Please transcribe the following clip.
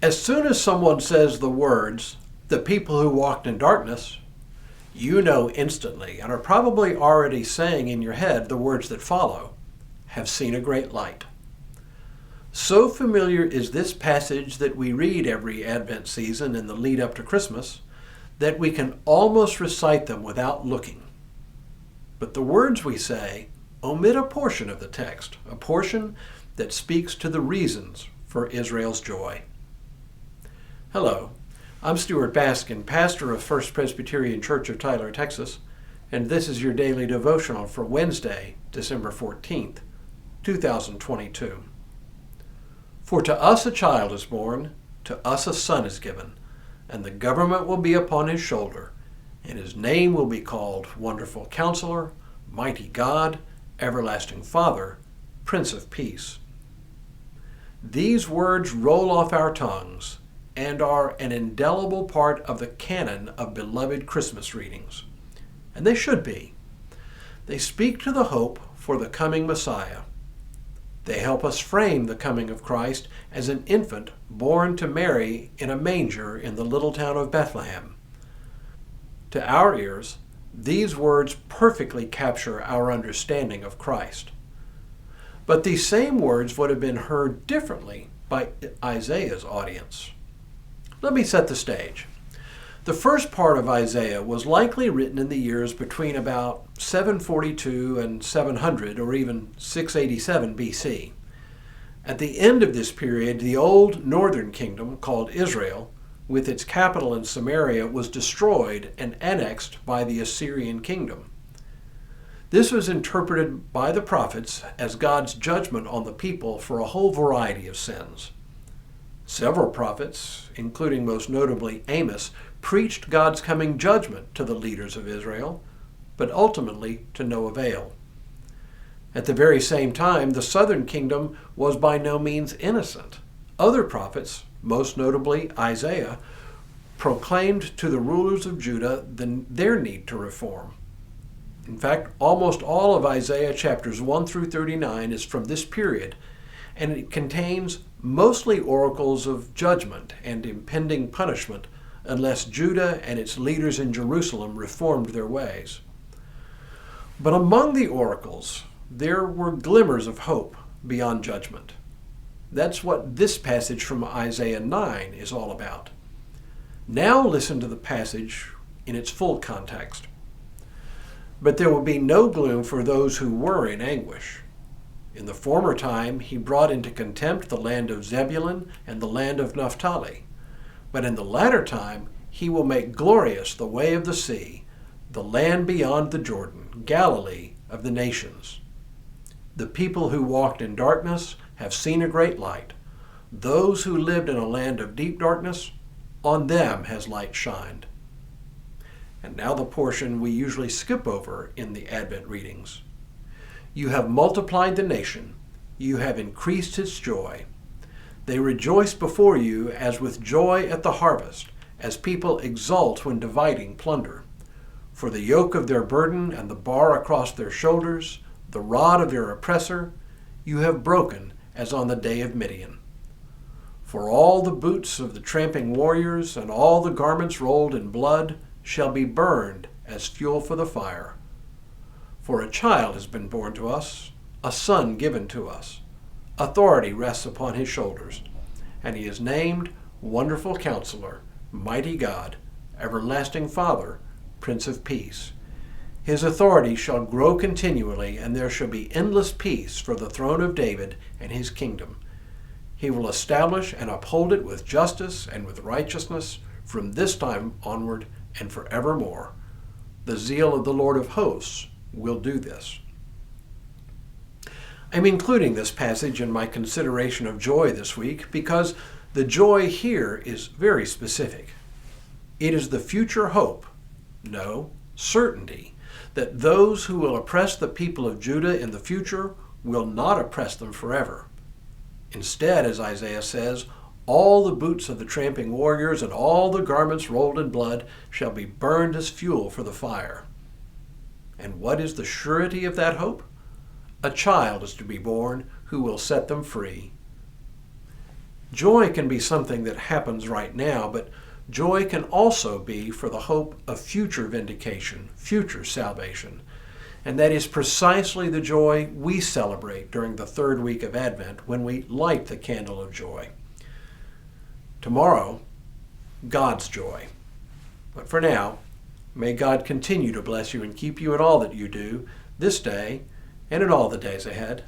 As soon as someone says the words, "the people who walked in darkness," you know instantly, and are probably already saying in your head the words that follow, "have seen a great light." So familiar is this passage that we read every Advent season in the lead up to Christmas that we can almost recite them without looking. But the words we say omit a portion of the text, a portion that speaks to the reasons for Israel's joy. Hello, I'm Stuart Baskin, pastor of First Presbyterian Church of Tyler, Texas, and this is your daily devotional for Wednesday, December 14th, 2022. For to us a child is born, to us a son is given, and the government will be upon his shoulder, and his name will be called Wonderful Counselor, Mighty God, Everlasting Father, Prince of Peace. These words roll off our tongues and are an indelible part of the canon of beloved Christmas readings. And they should be. They speak to the hope for the coming Messiah. They help us frame the coming of Christ as an infant born to Mary in a manger in the little town of Bethlehem. To our ears, these words perfectly capture our understanding of Christ. But these same words would have been heard differently by Isaiah's audience. Let me set the stage. The first part of Isaiah was likely written in the years between about 742 and 700, or even 687 BC. At the end of this period, the old northern kingdom, called Israel, with its capital in Samaria, was destroyed and annexed by the Assyrian kingdom. This was interpreted by the prophets as God's judgment on the people for a whole variety of sins. Several prophets, including most notably Amos, preached God's coming judgment to the leaders of Israel, but ultimately to no avail. At the very same time, the southern kingdom was by no means innocent. Other prophets, most notably Isaiah, proclaimed to the rulers of Judah their need to reform. In fact, almost all of Isaiah chapters 1 through 39 is from this period, and it contains mostly oracles of judgment and impending punishment unless Judah and its leaders in Jerusalem reformed their ways. But among the oracles, there were glimmers of hope beyond judgment. That's what this passage from Isaiah 9 is all about. Now listen to the passage in its full context. But there will be no gloom for those who were in anguish. In the former time he brought into contempt the land of Zebulun and the land of Naphtali. But in the latter time he will make glorious the way of the sea, the land beyond the Jordan, Galilee of the nations. The people who walked in darkness have seen a great light. Those who lived in a land of deep darkness, on them has light shined. And now the portion we usually skip over in the Advent readings. You have multiplied the nation. You have increased its joy. They rejoice before you as with joy at the harvest, as people exult when dividing plunder. For the yoke of their burden and the bar across their shoulders, the rod of their oppressor, you have broken as on the day of Midian. For all the boots of the tramping warriors and all the garments rolled in blood shall be burned as fuel for the fire. For a child has been born to us, a son given to us. Authority rests upon his shoulders, and he is named Wonderful Counselor, Mighty God, Everlasting Father, Prince of Peace. His authority shall grow continually, and there shall be endless peace for the throne of David and his kingdom. He will establish and uphold it with justice and with righteousness from this time onward and forevermore. The zeal of the Lord of hosts will do this. I'm including this passage in my consideration of joy this week because the joy here is very specific. It is the future hope, no, certainty, that those who will oppress the people of Judah in the future will not oppress them forever. Instead, as Isaiah says, all the boots of the tramping warriors and all the garments rolled in blood shall be burned as fuel for the fire. And what is the surety of that hope? A child is to be born who will set them free. Joy can be something that happens right now, but joy can also be for the hope of future vindication, future salvation. And that is precisely the joy we celebrate during the third week of Advent when we light the candle of joy. Tomorrow, God's joy. But for now, may God continue to bless you and keep you in all that you do this day and in all the days ahead.